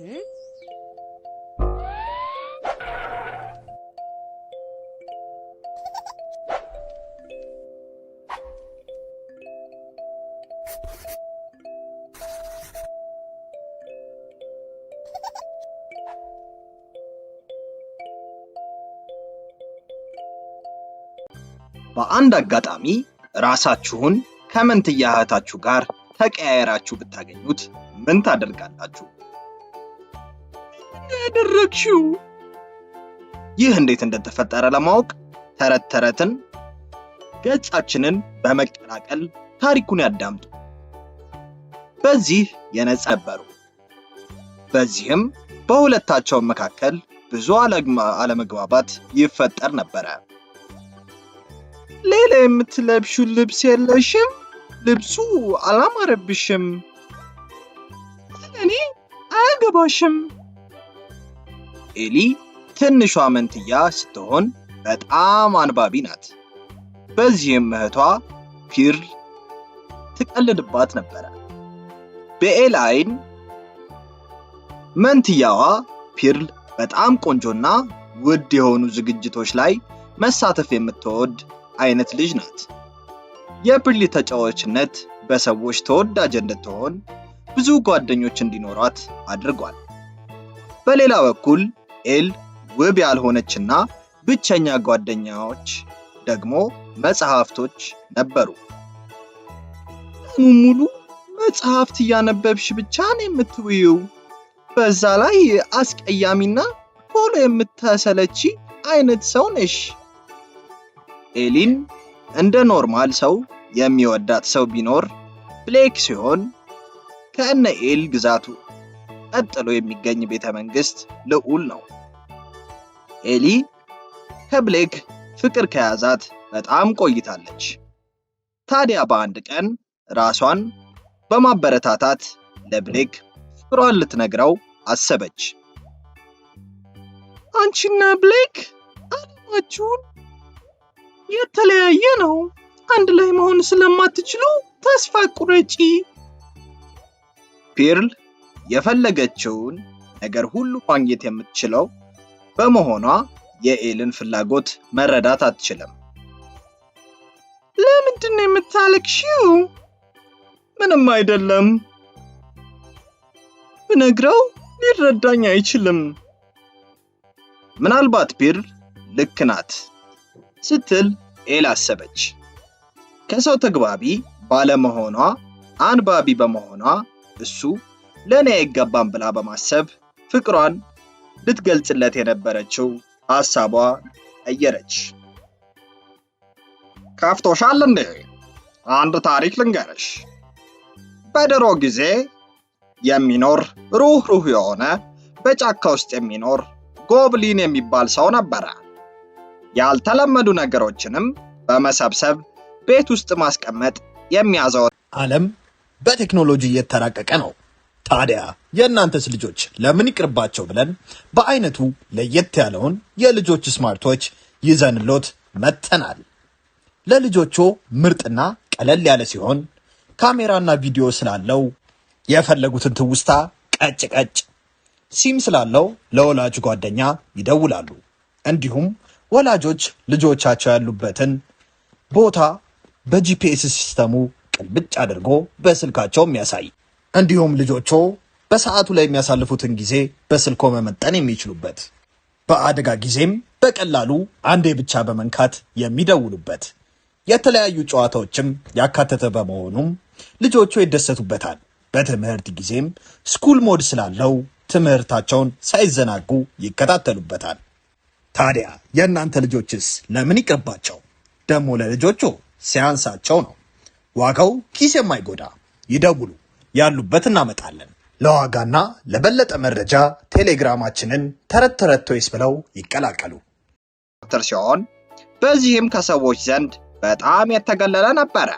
በአንድ አጋጣሚ ራሳችሁን ከመንትያ እህታችሁ ጋር ተቀያየራችሁ ብታገኙት ምን ታደርጋላችሁ? ያደረግሽው? ይህ እንዴት እንደተፈጠረ ለማወቅ ተረትን ገጻችንን በመቀላቀል ታሪኩን ያዳምጡ። በዚህ የነጻ ነበሩ። በዚህም በሁለታቸው መካከል ብዙ አለመግባባት ይፈጠር ነበር። ሌላ የምትለብሺው ልብስ የለሽም? ልብሱ አላማረብሽም። እኔ አያገባሽም። ኤሊ ትንሿ መንትያ ስትሆን በጣም አንባቢ ናት። በዚህም እህቷ ፒርል ትቀልድባት ነበር። በኤል አይን መንትያዋ ፒርል በጣም ቆንጆና ውድ የሆኑ ዝግጅቶች ላይ መሳተፍ የምትወድ አይነት ልጅ ናት። የፒርል ተጫዋችነት በሰዎች ተወዳጅ እንድትሆን ብዙ ጓደኞች እንዲኖሯት አድርጓል። በሌላ በኩል ኤል ውብ ያልሆነችና ብቸኛ ጓደኛዎች ደግሞ መጽሐፍቶች ነበሩ። ሙሉ መጽሐፍት እያነበብሽ ብቻ ነው የምትውይው። በዛ ላይ አስቀያሚና ቶሎ የምታሰለቺ አይነት ሰው ነሽ። ኤሊን እንደ ኖርማል ሰው የሚወዳት ሰው ቢኖር ብሌክ ሲሆን ከእነ ኤል ግዛቱ ቀጥሎ የሚገኝ ቤተመንግስት ልዑል ነው። ኤሊ ከብሌክ ፍቅር ከያዛት በጣም ቆይታለች። ታዲያ በአንድ ቀን ራሷን በማበረታታት ለብሌክ ፍቅሯን ልትነግረው አሰበች። አንቺና ብሌክ ዓላማችሁን የተለያየ ነው። አንድ ላይ መሆን ስለማትችሉ ተስፋ ቁረጪ። ፒርል የፈለገችውን ነገር ሁሉ ማግኘት የምትችለው በመሆኗ የኤልን ፍላጎት መረዳት አትችልም። ለምንድን ነው የምታለቅሺው? ምንም አይደለም። ብነግረው ሊረዳኝ አይችልም። ምናልባት ፒርል ልክ ናት ስትል ኤል አሰበች። ከሰው ተግባቢ ባለመሆኗ አንባቢ በመሆኗ እሱ ለኔ አይገባም ብላ በማሰብ ፍቅሯን ልትገልጽለት የነበረችው ሐሳቧ ቀየረች። ከፍቶሻል እንዴ? አንድ ታሪክ ልንገርሽ። በድሮ ጊዜ የሚኖር ሩህሩህ የሆነ በጫካ ውስጥ የሚኖር ጎብሊን የሚባል ሰው ነበረ። ያልተለመዱ ነገሮችንም በመሰብሰብ ቤት ውስጥ ማስቀመጥ የሚያዘወትር። ዓለም በቴክኖሎጂ እየተራቀቀ ነው። ታዲያ የእናንተስ ልጆች ለምን ይቅርባቸው ብለን በአይነቱ ለየት ያለውን የልጆች ስማርቶች ይዘንሎት መጥተናል። ለልጆቹ ምርጥና ቀለል ያለ ሲሆን ካሜራና ቪዲዮ ስላለው የፈለጉትን ትውስታ ቀጭ ሲም ስላለው ለወላጅ ጓደኛ ይደውላሉ። እንዲሁም ወላጆች ልጆቻቸው ያሉበትን ቦታ በጂፒኤስ ሲስተሙ ቅልብጭ አድርጎ በስልካቸው የሚያሳይ እንዲሁም ልጆቹ በሰዓቱ ላይ የሚያሳልፉትን ጊዜ በስልኮ መመጠን የሚችሉበት በአደጋ ጊዜም በቀላሉ አንዴ ብቻ በመንካት የሚደውሉበት የተለያዩ ጨዋታዎችም ያካተተ በመሆኑም ልጆቹ ይደሰቱበታል። በትምህርት ጊዜም ስኩል ሞድ ስላለው ትምህርታቸውን ሳይዘናጉ ይከታተሉበታል። ታዲያ የእናንተ ልጆችስ ለምን ይቅርባቸው? ደግሞ ለልጆቹ ሲያንሳቸው ነው። ዋጋው ኪስ የማይጎዳ ይደውሉ፣ ያሉበት እናመጣለን። ለዋጋና ለበለጠ መረጃ ቴሌግራማችንን ተረት ቶይስ ብለው ይቀላቀሉ። ሲሆን በዚህም ከሰዎች ዘንድ በጣም የተገለለ ነበረ።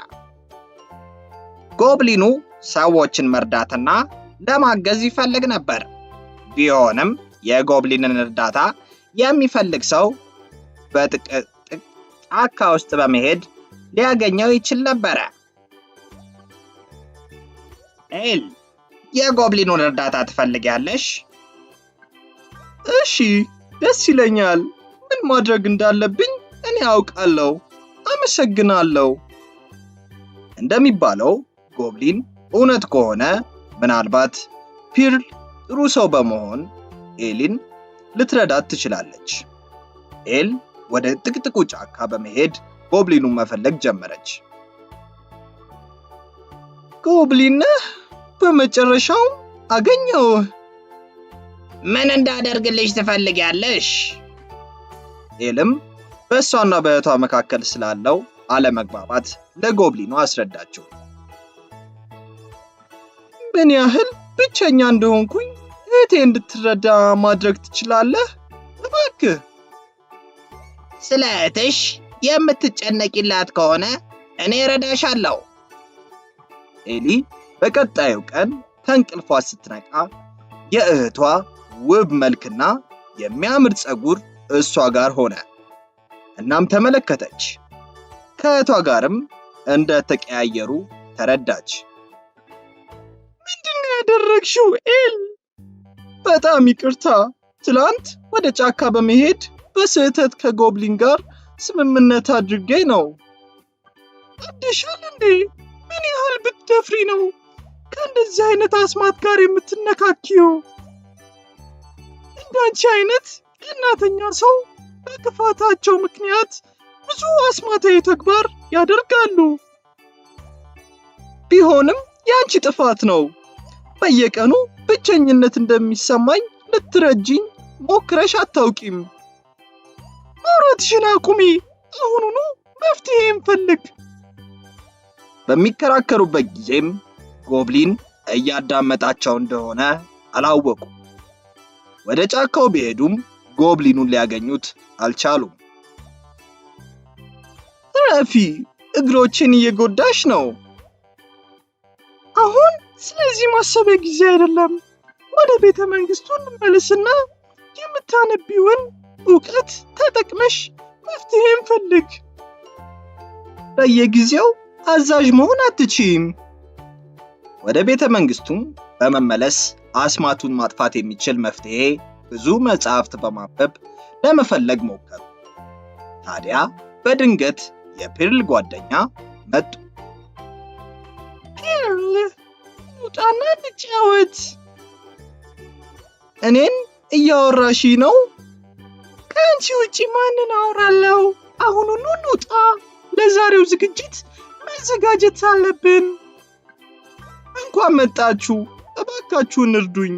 ጎብሊኑ ሰዎችን መርዳትና ለማገዝ ይፈልግ ነበር። ቢሆንም የጎብሊንን እርዳታ የሚፈልግ ሰው በጫካ ውስጥ በመሄድ ሊያገኘው ይችል ነበር። ኤል የጎብሊኑን እርዳታ ትፈልጊያለሽ? እሺ ደስ ይለኛል። ምን ማድረግ እንዳለብኝ እኔ አውቃለሁ። አመሰግናለሁ። እንደሚባለው ጎብሊን እውነት ከሆነ ምናልባት ፒርል ጥሩ ሰው በመሆን ኤሊን ልትረዳት ትችላለች። ኤል ወደ ጥቅጥቁ ጫካ በመሄድ ጎብሊኑን መፈለግ ጀመረች። ጎብሊን በመጨረሻው አገኘው። ምን እንዳደርግልሽ ትፈልጊያለሽ? ኤልም በእሷና በእህቷ መካከል ስላለው አለመግባባት ለጎብሊኑ አስረዳቸው። ምን ያህል ብቸኛ እንደሆንኩኝ እህቴ እንድትረዳ ማድረግ ትችላለህ? እባክህ። ስለ እህትሽ የምትጨነቂላት ከሆነ እኔ እረዳሻለሁ። ኤሊ በቀጣዩ ቀን ከእንቅልፏ ስትነቃ የእህቷ ውብ መልክና የሚያምር ፀጉር እሷ ጋር ሆነ። እናም ተመለከተች። ከእህቷ ጋርም እንደተቀያየሩ ተረዳች። ምንድነው ያደረግሽው ኤል? በጣም ይቅርታ። ትላንት ወደ ጫካ በመሄድ በስህተት ከጎብሊን ጋር ስምምነት አድርጌ ነው። አድሻል እንዴ? ምን ያህል ብትደፍሪ ነው ከእንደዚህ አይነት አስማት ጋር የምትነካኪው? እንዳንቺ አይነት ቀናተኛ ሰው በክፋታቸው ምክንያት ብዙ አስማታዊ ተግባር ያደርጋሉ። ቢሆንም ያንቺ ጥፋት ነው። በየቀኑ ብቸኝነት እንደሚሰማኝ ልትረጂኝ ሞክረሽ አታውቂም። ማውራትሽን አቁሚ። አሁኑኑ መፍትሄ እንፈልግ። በሚከራከሩበት ጊዜም ጎብሊን እያዳመጣቸው እንደሆነ አላወቁም። ወደ ጫካው ቢሄዱም ጎብሊኑን ሊያገኙት አልቻሉም። ረፊ፣ እግሮችን እየጎዳሽ ነው። አሁን ስለዚህ ማሰቢያ ጊዜ አይደለም። ወደ ቤተ መንግስቱ እንመለስና የምታነቢውን ዕውቀት ተጠቅመሽ መፍትሄ እንፈልግ። በየጊዜው አዛዥ መሆን አትችይም። ወደ ቤተ መንግስቱም በመመለስ አስማቱን ማጥፋት የሚችል መፍትሄ ብዙ መጽሐፍት በማንበብ ለመፈለግ ሞከሩ። ታዲያ በድንገት የፒርል ጓደኛ መጡ። ፒርል፣ ውጣና እንጫወት። እኔን እያወራሽ ነው? ከአንቺ ውጪ ማንን አወራለሁ? አሁኑኑ እንውጣ። ለዛሬው ዝግጅት መዘጋጀት አለብን። እንኳን መጣችሁ። እባካችሁን እርዱኝ።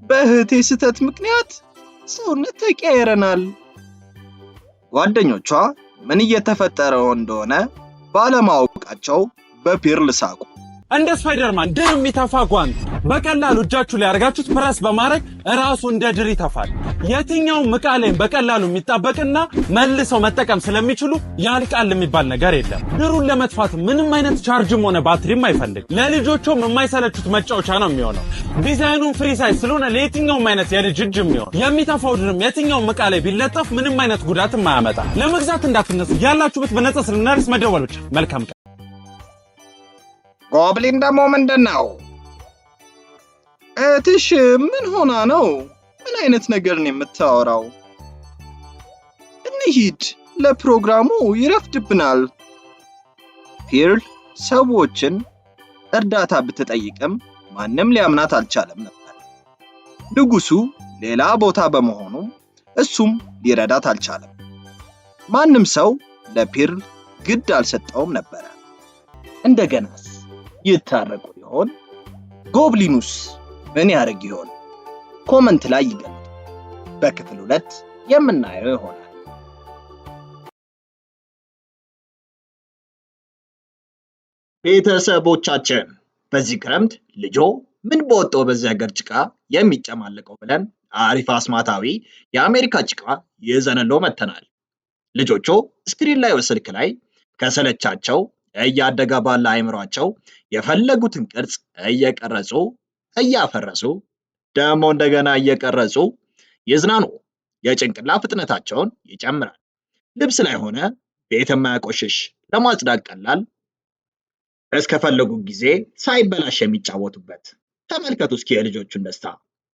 በእህቴ ስህተት ምክንያት ሰውነት ተቀያይረናል። ጓደኞቿ ምን እየተፈጠረ እንደሆነ ባለማወቃቸው በፒርል ሳቁ። እንደ ስፓይደርማን ድር የሚተፋ ጓንት በቀላሉ እጃችሁ ላይ አርጋችሁት ፕረስ በማድረግ ራሱ እንደ ድር ይተፋል። የትኛው ዕቃ ላይ በቀላሉ የሚጣበቅና መልሰው መጠቀም ስለሚችሉ ያልቃል የሚባል ነገር የለም። ድሩን ለመጥፋት ምንም አይነት ቻርጅም ሆነ ባትሪም አይፈልግ። ለልጆቹም የማይሰለቹት መጫወቻ ነው የሚሆነው። ዲዛይኑን ፍሪ ሳይዝ ስለሆነ ለየትኛውም አይነት የልጅ እጅ የሚሆን የሚተፋው ድርም የትኛውም ዕቃ ላይ ቢለጠፍ ምንም አይነት ጉዳትም አያመጣ። ለመግዛት እንዳትነሱ። ያላችሁበት በነጻ ስለናርስ መደወል ብቻ። መልካም ቀን። ጎብሊን ደግሞ ምንድነው? እህትሽ ምን ሆና ነው? ምን አይነት ነገር ነው የምታወራው? እንሂድ፣ ለፕሮግራሙ ይረፍድብናል። ፒርል ሰዎችን እርዳታ ብትጠይቅም ማንም ሊያምናት አልቻለም ነበር። ንጉሱ ሌላ ቦታ በመሆኑ እሱም ሊረዳት አልቻለም። ማንም ሰው ለፒርል ግድ አልሰጠውም ነበር። እንደገናስ ይታረቁ ይሆን? ጎብሊኑስ ምን ያደርግ ይሆን? ኮመንት ላይ ይገለጡ። በክፍል 2 የምናየው ይሆናል። ቤተሰቦቻችን በዚህ ክረምት ልጆ ምን በወጣው በዚህ ሀገር ጭቃ የሚጨማለቀው ብለን አሪፍ አስማታዊ የአሜሪካ ጭቃ ይዘንሎ መተናል። ልጆቹ ስክሪን ላይ ወስልክ ላይ ከሰለቻቸው እያደገ ባለ አይምሯቸው የፈለጉትን ቅርጽ እየቀረጹ እያፈረሱ ደግሞ እንደገና እየቀረጹ ይዝናኑ። የጭንቅላ ፍጥነታቸውን ይጨምራል። ልብስ ላይ ሆነ ቤት የማያቆሽሽ፣ ለማጽዳት ቀላል፣ እስከፈለጉ ጊዜ ሳይበላሽ የሚጫወቱበት። ተመልከቱ እስኪ የልጆቹን ደስታ።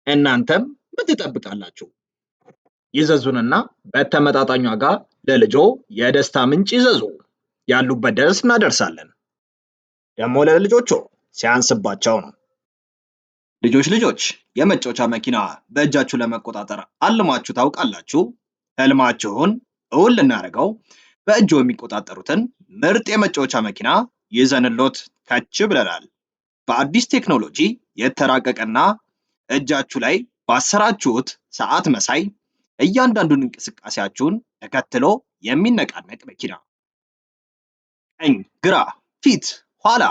እናንተም ምን ትጠብቃላችሁ? ይዘዙንና በተመጣጣኝ ዋጋ ለልጆ የደስታ ምንጭ ይዘዙ። ያሉበት ድረስ እናደርሳለን። ደግሞ ለልጆቹ ሲያንስባቸው ነው። ልጆች የመጫወቻ መኪና በእጃችሁ ለመቆጣጠር አልማችሁ ታውቃላችሁ? ህልማችሁን እውን ልናደርገው በእጆ የሚቆጣጠሩትን ምርጥ የመጫወቻ መኪና ይዘንሎት ከች ብለናል። በአዲስ ቴክኖሎጂ የተራቀቀና እጃችሁ ላይ ባሰራችሁት ሰዓት መሳይ እያንዳንዱን እንቅስቃሴያችሁን ተከትሎ የሚነቃነቅ መኪና። ቀኝ፣ ግራ፣ ፊት፣ ኋላ፣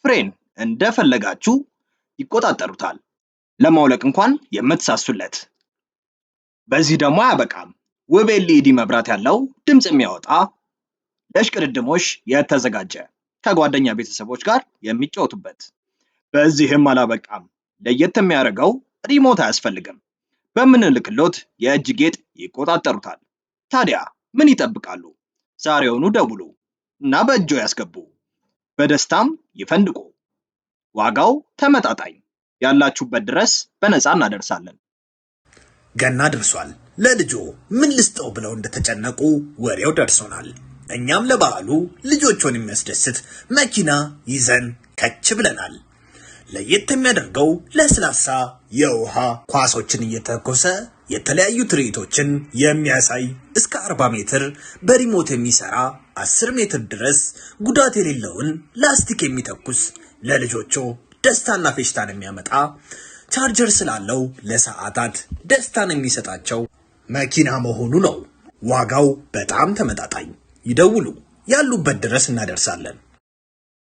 ፍሬን እንደፈለጋችሁ ይቆጣጠሩታል። ለማውለቅ እንኳን የምትሳሱለት። በዚህ ደግሞ አያበቃም። ውብ ኤልኢዲ መብራት ያለው ድምጽ የሚያወጣ ለሽቅድድሞሽ የተዘጋጀ ከጓደኛ ቤተሰቦች ጋር የሚጫወቱበት። በዚህም አላበቃም። ለየት የሚያደርገው ሪሞት አያስፈልግም። በምንልክሎት የእጅ ጌጥ ይቆጣጠሩታል። ታዲያ ምን ይጠብቃሉ? ዛሬውኑ ደውሉ እና በእጆ ያስገቡ። በደስታም ይፈንድቁ። ዋጋው ተመጣጣኝ፣ ያላችሁበት ድረስ በነፃ እናደርሳለን። ገና ደርሷል። ለልጆ ምን ልስጠው ብለው እንደተጨነቁ ወሬው ደርሶናል። እኛም ለበዓሉ ልጆቹን የሚያስደስት መኪና ይዘን ከች ብለናል። ለየት የሚያደርገው ለስላሳ የውሃ ኳሶችን እየተኮሰ የተለያዩ ትርኢቶችን የሚያሳይ እስከ 40 ሜትር በሪሞት የሚሰራ 10 ሜትር ድረስ ጉዳት የሌለውን ላስቲክ የሚተኩስ ለልጆቹ ደስታና ፌሽታን የሚያመጣ ቻርጀር ስላለው ለሰዓታት ደስታን የሚሰጣቸው መኪና መሆኑ ነው። ዋጋው በጣም ተመጣጣኝ። ይደውሉ፣ ያሉበት ድረስ እናደርሳለን።